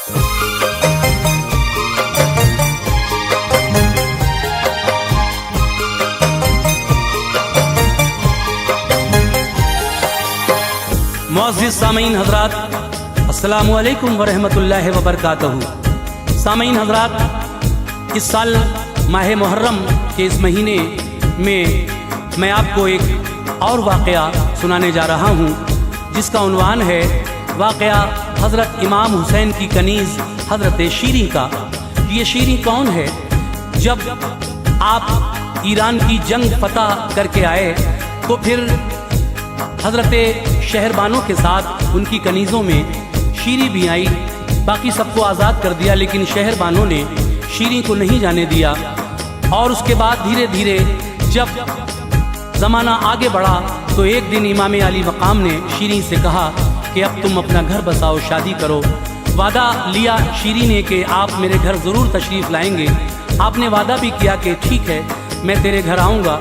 मुअज़्ज़िज़ सामीन हज़रात, अस्सलामु अलैकुम व रहमतुल्लाहि व बरकातहू। सामीन हज़रात, इस साल माह मुहर्रम के इस महीने में मैं आपको एक और वाक़या सुनाने जा रहा हूँ, जिसका उन्वान है वाक़या हज़रत इमाम हुसैन की कनीज़ हज़रत शीरीं का। ये शीरीं कौन है? जब आप ईरान की जंग फतह करके आए तो फिर हज़रत शहरबानों के साथ उनकी कनीज़ों में शीरीं भी आई। बाकी सबको आज़ाद कर दिया, लेकिन शहरबानों ने शीरीं को नहीं जाने दिया। और उसके बाद धीरे धीरे जब ज़माना आगे बढ़ा तो एक दिन इमाम अली मकाम ने शीरीं से कहा कि अब तुम अपना घर बसाओ, शादी करो। वादा लिया शीरीं ने कि आप मेरे घर ज़रूर तशरीफ़ लाएंगे। आपने वादा भी किया कि ठीक है, मैं तेरे घर आऊँगा।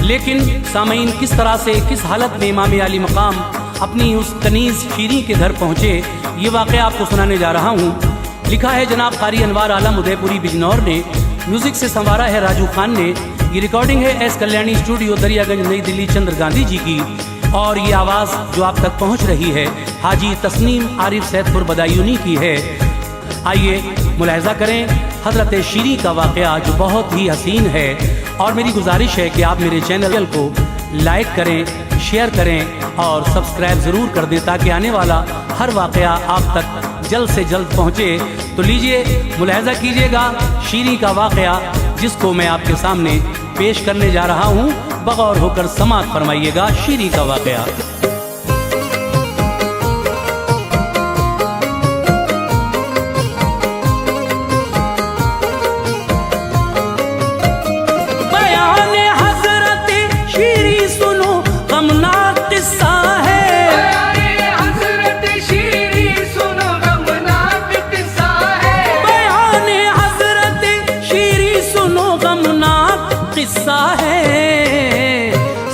लेकिन सामीन, किस तरह से, किस हालत में इमाम अली मकाम अपनी उस कनीज़ शीरीं के घर पहुँचे, ये वाक़या आपको सुनाने जा रहा हूँ। लिखा है जनाब कारी अनवार आलम उदयपुरी बिजनौर ने, म्यूज़िक से संवारा है राजू खान ने। ये रिकॉर्डिंग है एस कल्याणी स्टूडियो, दरियागंज, नई दिल्ली, चंद्र गांधी जी की। और ये आवाज़ जो आप तक पहुँच रही है हाजी तस्नीम आरिफ सैदपुर बदायूनी की है। आइए मुलाहिज़ा करें हज़रत शीरीं का वाक़या, जो बहुत ही हसीन है। और मेरी गुजारिश है कि आप मेरे चैनल को लाइक करें, शेयर करें और सब्सक्राइब ज़रूर कर दें, ताकि आने वाला हर वाक़या आप तक जल्द से जल्द पहुँचे। तो लीजिए मुलाहिज़ा कीजिएगा शीरीं का वाक़या, जिसको मैं आपके सामने पेश करने जा रहा हूँ। बगौर होकर समाअत फरमाइएगा शीरीं का वाक़या।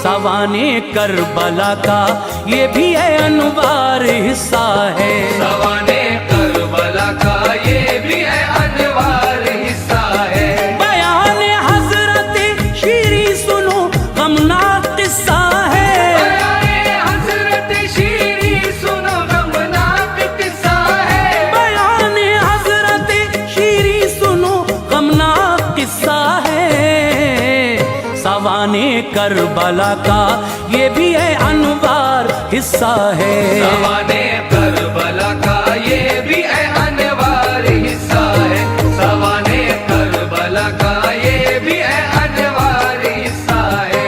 सवाने करबला का ये भी है अनवार हिस्सा है। सवाने करबला का ये भी है अनवार हिस्सा है। बयाने हज़रत शीरीं सुनो गमनाक किस्सा है। बयाने हज़रत शीरीं सुनो गमनाक किस्सा है। बयाने हज़रत शीरीं सुनो गमनाक किस्सा है। सवाने करबला का ये भी है अनवार हिस्सा है। सवाने करबला का ये भी है अनवार हिस्सा है। सवाने करबला का ये भी है अनवार हिस्सा है।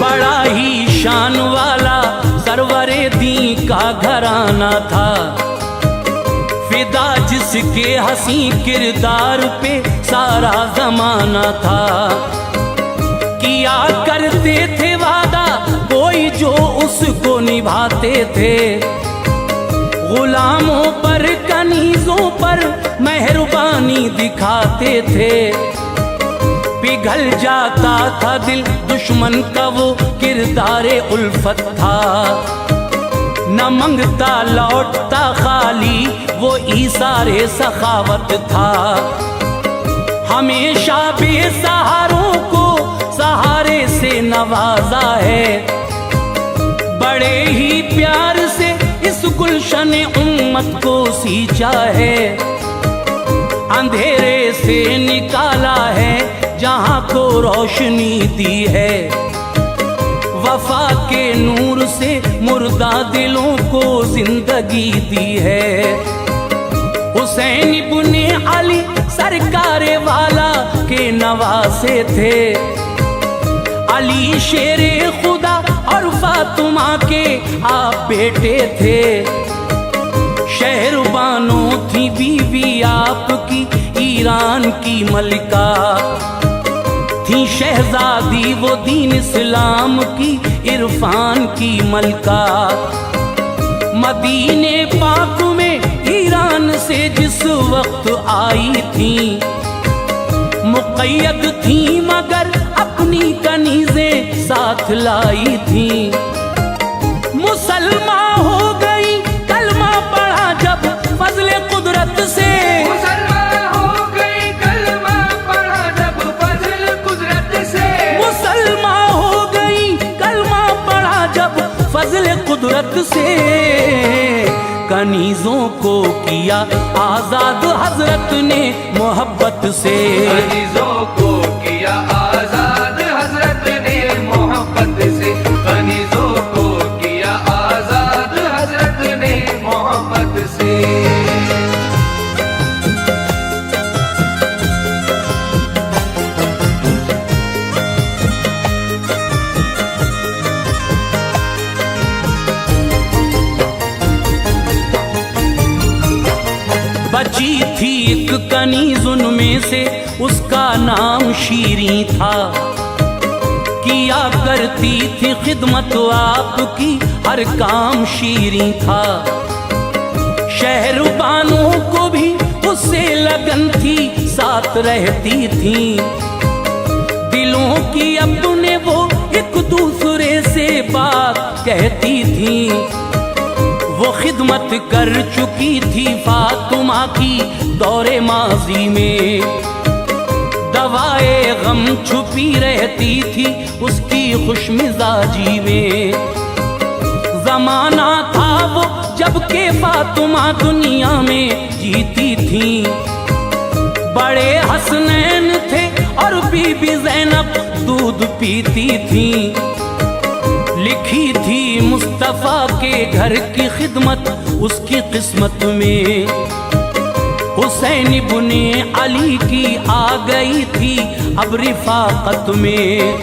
बड़ा ही शान वाला सरवरे दी का घराना था। फिदा जिसके हसी किरदार पे सारा जमाना था। किया करते थे वादा कोई जो उसको निभाते थे। गुलामों पर, कनीज़ों पर मेहरबानी दिखाते थे। पिघल जाता था दिल दुश्मन का वो किरदारे उल्फत था। न मंगता लौटता खाली वो ईसारे सखावत था। हमेशा बेसहारों को सहारे से नवाजा है। बड़े ही प्यार से इस गुलशन उम्मत को सींचा है। अंधेरे से निकाला है जहाँ को रोशनी दी है। वफा के नूर से मुर्दा दिलों को जिंदगी दी है। हुसैन इब्ने अली सरकारे वाला के नवासे थे। अली शेरे खुदा और फातिमा के आप बेटे थे। शहरबानो थी बीवी आपकी ईरान की मलिका। थी शहजादी वो दीन इस्लाम की, इरफान की मलका। मदीने पाक में ईरान से जिस वक्त आई थी, मुक़य्यद थी मगर अपनी कनीज़ें साथ लाई थी। मुसलमान हो गई कलमा पढ़ा जब फजले कुदरत से, मुसलमान हो गई कलमा पढ़ा जब फजल कुदरत से, मुसलमान हो गई कलमा पढ़ा जब फजले कुदरत से। कनीज़ों को किया आज़ाद हजरत ने मोहब्बत से, कनीज़ों को किया आजाद हजरत ने मोहब्बत से, कनीज़ों को किया आजाद हजरत ने मोहब्बत से। बची थी एक कनीज़ उनमें से, उसका नाम शीरीं था। किया करती थी खिदमत आपकी, हर काम शीरीं था। शहरबानों को भी उससे लगन थी, साथ रहती थी। दिलों की अपने वो एक दूसरे से बात कहती थी। वो खिदमत कर चुकी थी फातिमा की दौरे माजी में, दवाए गम छुपी रहती थी उसकी खुशमिजाजी में। जमाना था वो जबकि फातिमा दुनिया में जीती थी। बड़े हसनैन थे और बीबी ज़ैनब दूध पीती थी। लिखी थी मुस्तफ़ा के घर की खिदमत उसकी किस्मत में। हुसैन इब्ने अली की आ गई थी अब रिफाकत में।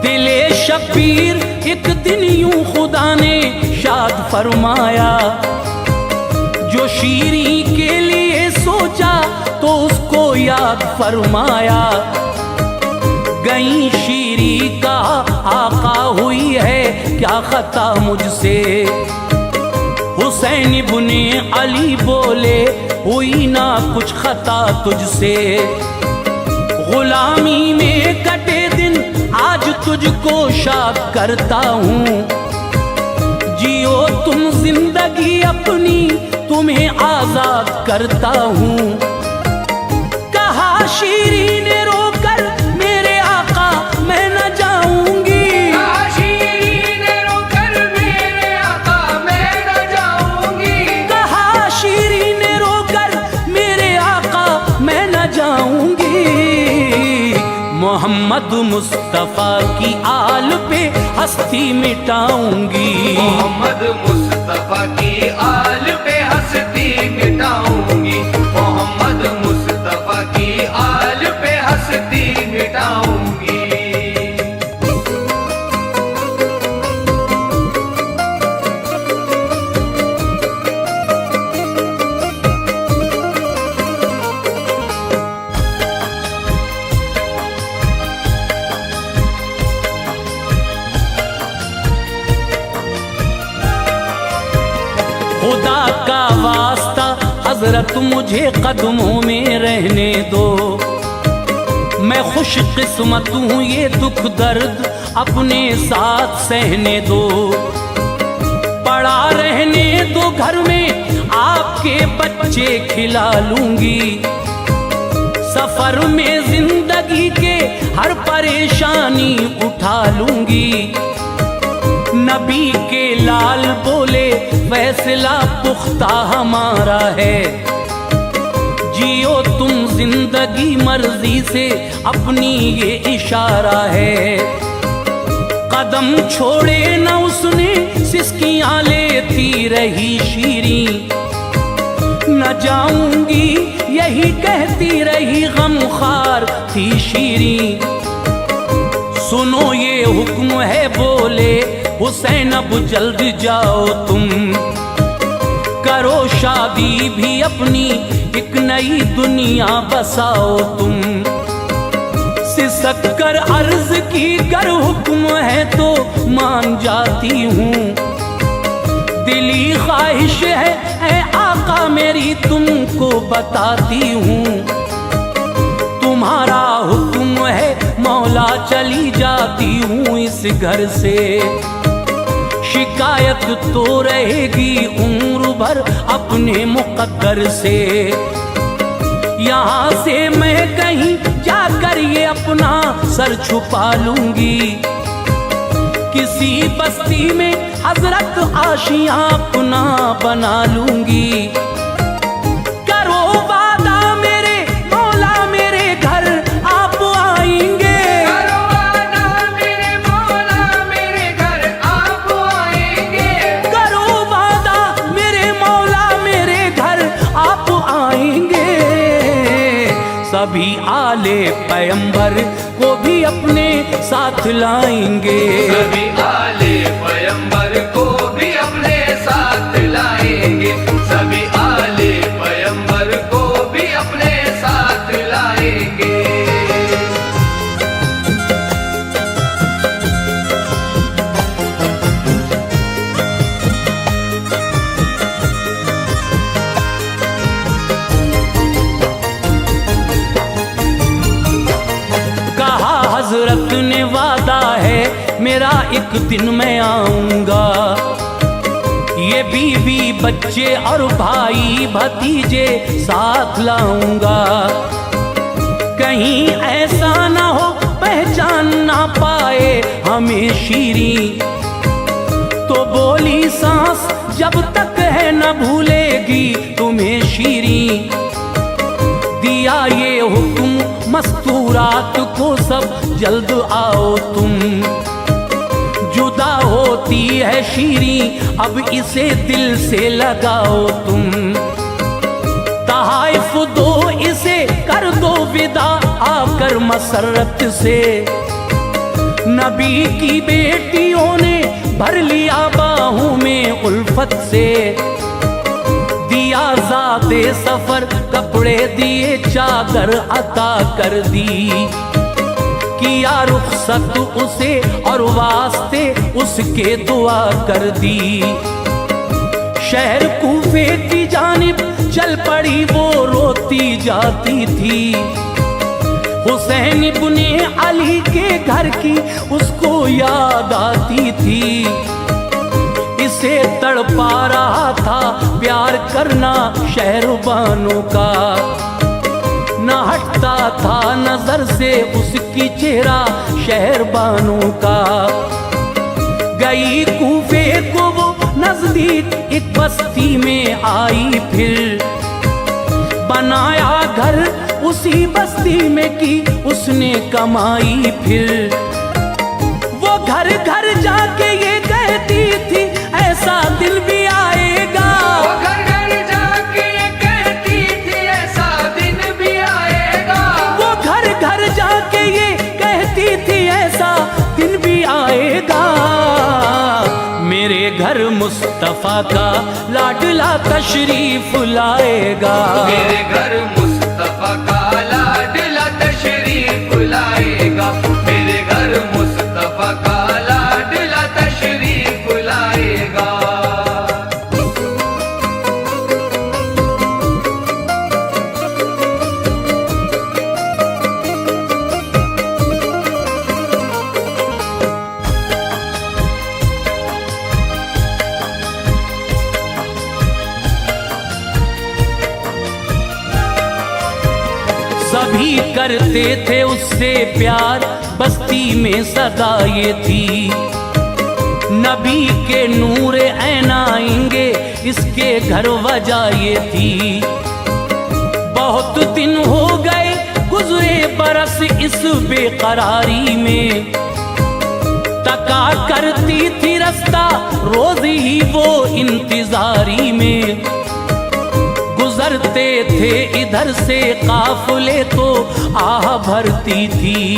दिले शबीर एक दिन यूं खुदा ने शाद फरमाया, जो शीरीं के लिए सोचा तो उसको याद फरमाया। गई शीरी का आका हुई है क्या खता मुझसे। हुसैन इब्ने अली बोले हुई ना कुछ खता तुझसे। गुलामी में कटे दिन आज तुझको शाद करता हूँ। जियो तुम जिंदगी अपनी तुम्हें आजाद करता हूँ। कहा शीरी ने रोकर मेरे आका मैं न जाऊंगी। कहा शीरी ने रोकर मेरे आका मैं न जाऊंगी। कहा शीरी ने रोकर मेरे आका मैं न जाऊंगी। मोहम्मद मुस्तफ़ा की आल पे हस्ती मिटाऊंगी। मोहम्मद मुस्तफ़ा की आल पे हस्ती मिटाऊंगी। मोहम्मद मुस्तफ़ा की आल पे हस्ती मिटाऊंगी। खुदा का वास्ता हजरत मुझे कदमों में रहने दो। मैं खुश किस्मत हूँ ये दुख दर्द अपने साथ सहने दो। पड़ा रहने दो घर में आपके बच्चे खिला लूंगी। सफर में जिंदगी के हर परेशानी उठा लूंगी। नबी के लाल बोले फैसला पुख्ता हमारा है। जियो तुम जिंदगी मर्जी से अपनी ये इशारा है। कदम छोड़े न उसने सिसकियां लेती रही शीरी। न जाऊंगी यही कहती रही गमखार थी शीरी। सुनो ये हुक्म है बोले हुसैन अब जल्द जाओ तुम। करो शादी भी अपनी एक नई दुनिया बसाओ तुम। सिसक कर अर्ज की गर हुक्म है तो मान जाती हूँ। दिली ख्वाहिश है ऐ आका मेरी तुमको बताती हूँ। तुम्हारा हुक्म है मौला चली जाती हूँ इस घर से। शिकायत तो रहेगी उम्र भर अपने मुक़द्दर से। यहाँ से मैं कहीं जाकर ये अपना सर छुपा लूंगी। किसी बस्ती में हजरत आशियां अपना बना लूंगी। करो वादा मेरे मौला मेरे घर आप आएंगे। करो वादा मेरे मौला मेरे घर आप आएंगे। करो वादा मेरे मौला मेरे घर आप आएंगे। सभी आले पैगंबर को भी अपने साथ लाएंगे। सभी आले पैगंबर को भी अपने साथ लाएंगे। सभी आले पैगंबर को भी अपने साथ लाएंगे। हजरत ने वादा है मेरा एक दिन मैं आऊंगा। ये बीवी बच्चे और भाई भतीजे साथ लाऊंगा। कहीं ऐसा ना हो पहचान ना पाए हमें शीरी। तो बोली सांस जब तक है न भूलेगी तुम्हें शीरी। दिया ये हुक्म मस्तूरात को सब जल्द आओ तुम। जुदा होती है शीरी अब इसे दिल से लगाओ तुम। तहाइफ दो इसे कर दो विदा आकर मसरत से। नबी की बेटियों ने भर लिया बाहों में उल्फत से। दिया ज़ाते सफर कपड़े दिए चादर अता कर दी। किया रुखसत उसे और वास्ते उसके दुआ कर दी। शहर कूफे की जानिब चल पड़ी वो रोती जाती थी। हुसैन इब्ने अली के घर की उसको याद आती थी। इसे तड़पा रहा था प्यार करना शहरबानों का। न हटता था नजर से उसकी चेहरा शहरबानों का। गई कूफे को वो नजदीक एक बस्ती में आई फिर। बनाया घर उसी बस्ती में की उसने कमाई फिर। वो घर घर जाके ये कहती थी ऐसा दिन भी आएगा। वो घर घर जाके कहती थी ऐसा दिन भी आएगा। वो घर घर जाके ये कहती थी ऐसा दिन भी आएगा। मेरे घर मुस्तफा का लाडला तशरीफ लाएगा। मेरे घर मुस्तफा का लाडला तशरीफ लाएगा। मेरे घर मुस्तफा का लाडला तशरीफ लाएगा। सभी करते थे उससे प्यार बस्ती में सदा ये थी। नबी के नूरे ऐन आएंगे इसके घर वजह ये थी। बहुत दिन हो गए गुजरे बरस इस बेकरारी में। तका करती थी रास्ता रोज ही वो इंतजारी में। गुजरते थे इधर से काफिले तो आह भरती थी।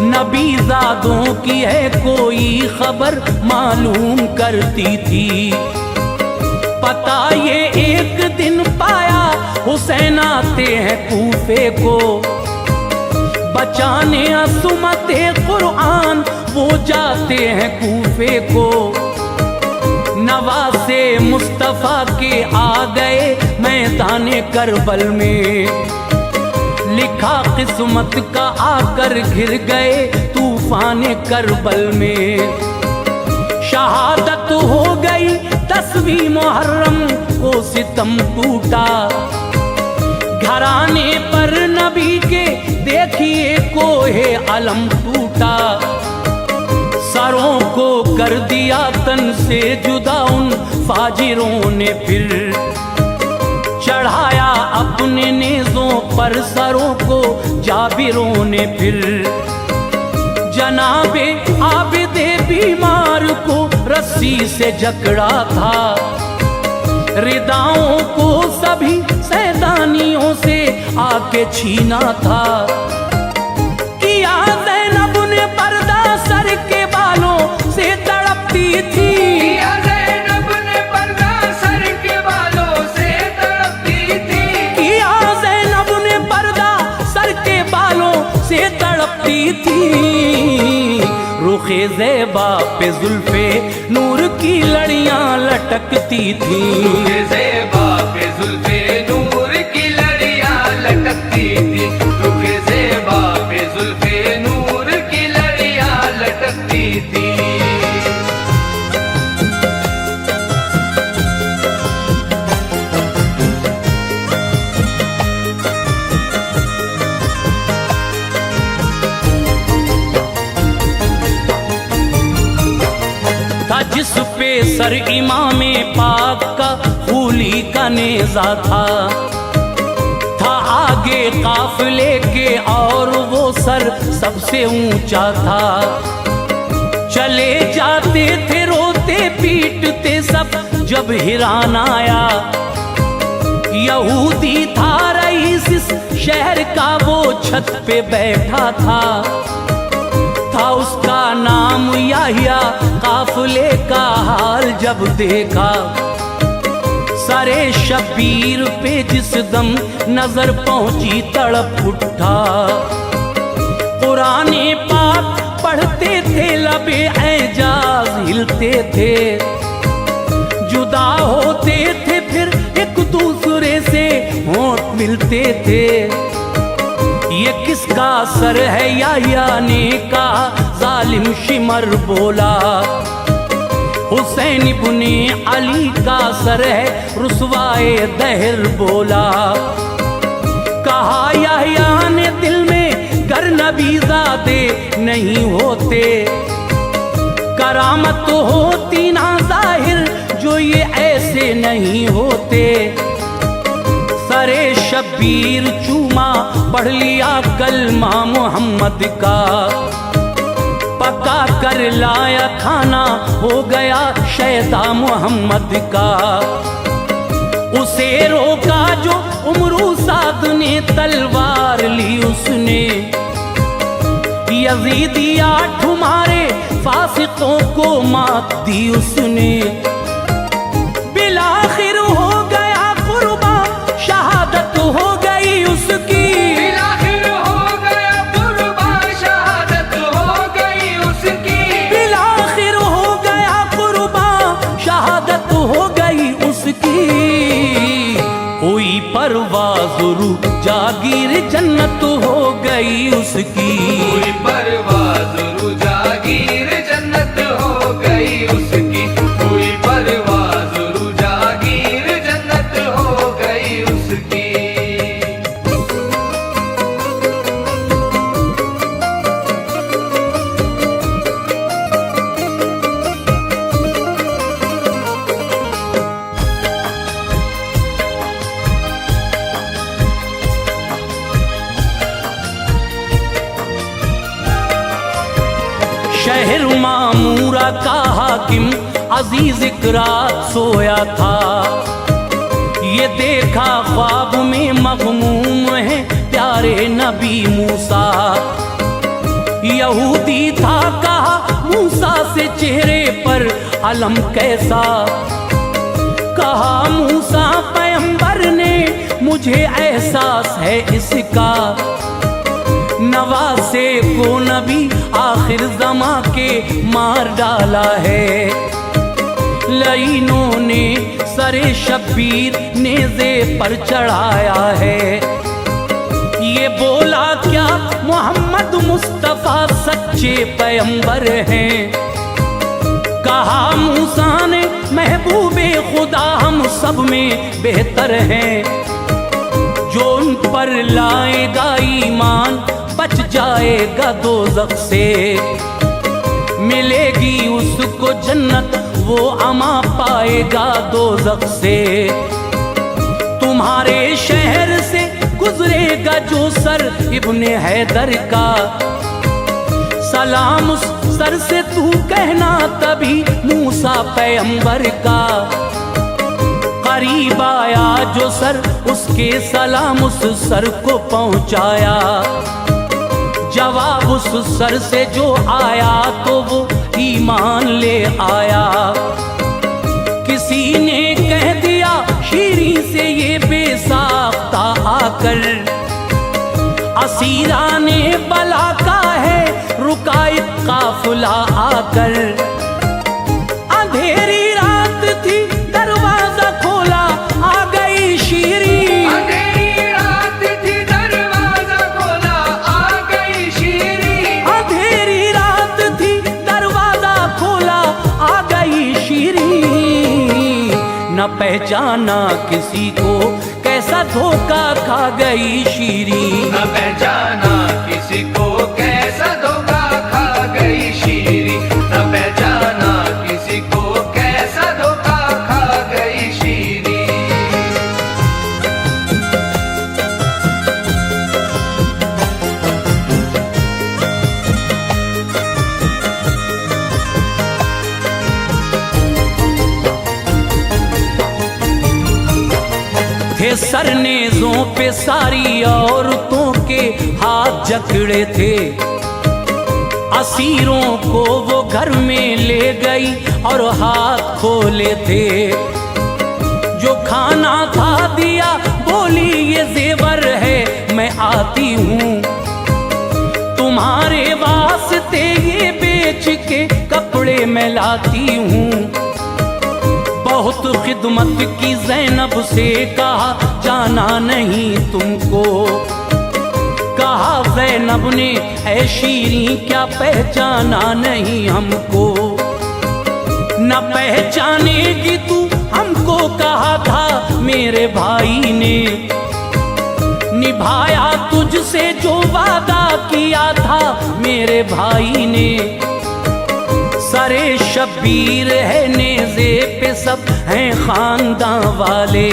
नबीज़ादों की है कोई खबर मालूम करती थी। पता ये एक दिन पाया हुसैन आते हैं कूफे को। बचाने असुमते कुरान वो जाते हैं कूफे को। नवासे मुस्तफ़ा के आ गए मैदान करबल में, लिखा किस्मत का आकर घिर गए तूफान करबल में। शहादत हो गई 10वीं मुहर्रम को सितम टूटा, घराने पर नबी के देखिए कोहे अलम टूटा। सरों को कर दिया तन से जुदा उन फाजिरों ने, फिर चढ़ाया अपने नेज़ों पर सरों को जाबिरों ने। फिर जनाबे आबिदे बीमार को रस्सी से जकड़ा था, रिदाओं को सभी सैदानियों से आके छीना था। किया ज़ैनब ने पर्दा सर के बालों से तड़पती थी, किया ज़ैनब ने पर्दा सर के बालों से तड़पती थी, किया ज़ैनब ने पर्दा सर के बालों से तड़पती थी। रुखे ज़ेबा पे जुल्फे नूर की लड़ियां लटकती थी, रुखे ज़ेबा पे जुल्फे नूर की लड़ियां लटकती थी, रुखे ज़ेबा पे जुल्फे नूर की लड़ियां लटकती थी। था जिस पे सर इमामे पाक का खूली का नेज़ा था आगे काफिले के और वो सर सबसे ऊंचा था। चले जाते थे रोते पीटते सब जब हिरान आया, यहूदी था रईस इस शहर का वो छत पे बैठा था उसका नाम याहिया। काफिले का हाल जब देखा, सरे शबीर पे जिस दम नजर पहुंची तड़प उठा। कुराने पाक पढ़ते थे लबे एजाज हिलते थे, जुदा होते थे फिर एक दूसरे से होंठ मिलते थे। ये किसका सर है याहिया ने कहा, जालिम शिमर बोला। हुसैन इब्ने अली का सर है रुसवाए दहर बोला। कहा याहिया ने दिल में गर नबीज़ादे नहीं होते, करामत होती ना जाहिर जो ये ऐसे नहीं होते। सरे शबीर चूमा पढ़ लिया कलमा मोहम्मद का, पका कर लाया खाना हो गया शैदा मोहम्मद का। उसे रोका जो उमरू साद ने तलवार ली उसने, यजीदिया ठुमारे फासिकों को मात दी उसने। बिलाखिर हो गया कुर्बा शहादत हो गई उसकी, बिलाखिर हो गया कुर्बा शहादत हो गई उसकी, बिलाखिर हो गया कुर्बा शहादत हो गई उसकी। हुई परवाज़ रूह जागीर जन्नत हो गई उसकी, हुई परवाज़ रूह जागीर जन्नत हो गई उसकी, हुई परवाज़ रूह जागीर जन्नत हो गई उसकी। शहर मामूरा का हाकिम अजीज इकरात सोया था। ये देखा ख्वाब में मग़मूम है प्यारे नबी मूसा। यहूदी था कहा मूसा से चेहरे पर अलम कैसा। कहा मूसा पैगंबर ने मुझे एहसास है इसका। नवासे को नबी आखिर ज़मा के मार डाला है। लाइनों ने सरे शब्बीर नेज़े पर चढ़ाया है। ये बोला क्या मोहम्मद मुस्तफ़ा सच्चे पैगंबर हैं। कहा मूसा ने महबूबे खुदा हम सब में बेहतर हैं। जो उन पर लाएगा ईमान बच जाएगा दोज़ख से। मिलेगी उसको जन्नत वो अमा पाएगा दोज़ख से। तुम्हारे शहर से गुजरेगा जो सर इब्ने हैदर का, सलाम उस सर से तू कहना तभी मूसा पैगंबर का। करीब आया जो सर उसके सलाम उस सर को पहुंचाया। जवाब उस सर से जो आया तो वो ईमान ले आया। किसी ने कह दिया शीरी से ये बेसाख्ता आकर, असीरा ने बला का है रुका एक काफिला आकर। अंधेरी रात थी दरवाजा खोला आ गई शीरी। अंधेरी रात थी दरवाजा खोला आ गई शीरी। अंधेरी रात थी दरवाजा खोला आ गई शीरी। न पहचाना किसी को कैसा धोखा खा गई शीरी। न पहचाना किसी को कैसा धोखा खा गई शीरी। न पहचाना किसी को कैसा धोखा खा गई शीरी। थे सरनेज़ों पे सारी औरतों के हाथ जकड़े थे। असीरों को वो घर में ले गई और हाथ खोले थे। जो खाना था दिया बोली ये जेवर है मैं आती हूँ। तुम्हारे वास्ते ये बेच के कपड़े मैं लाती हूँ। बहुत खिदमत की ज़ैनब से कहा जाना नहीं तुमको। कहा ज़ैनब ने ऐ शीरी क्या पहचाना नहीं हमको। न पहचानेगी तू हमको कहा था मेरे भाई ने। निभाया तुझसे जो वादा किया था मेरे भाई ने। सरे शब्बीर है नेज़े पे सब हैं खानदान वाले।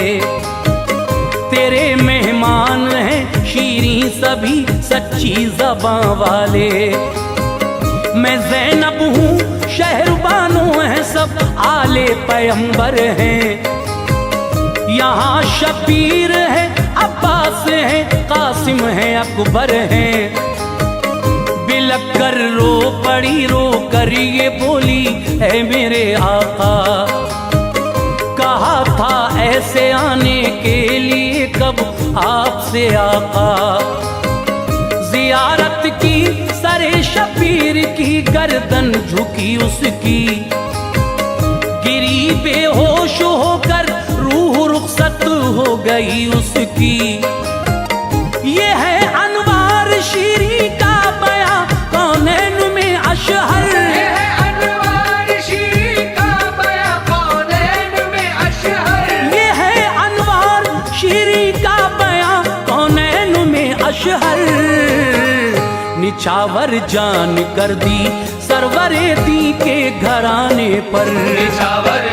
तेरे मेहमान हैं शीरी सभी सच्ची ज़बां वाले। मैं ज़ैनब हूँ शहरबानों हैं सब आले पैगंबर हैं। यहाँ शब्बीर है अब्बास है कासिम है अकबर हैं। बिलक कर रो पड़ी रो कर ये बोली है मेरे आका। कहा था ऐसे आने के लिए कब आपसे आका। जियारत की सरे शब्बीर की गर्दन झुकी उसकी। गिरी बेहोश होकर रूह रुखसत हो गई उसकी। ये है अनवार शीरी का बयां कौनैन में अशहर। ये है अनवार शीरी का बयां कौनैन में अशहर। ये है अनवार शीरी का बयां कौनैन में अशहर। निछावर जान कर दी सरवरे दी के घराने पर। निछावर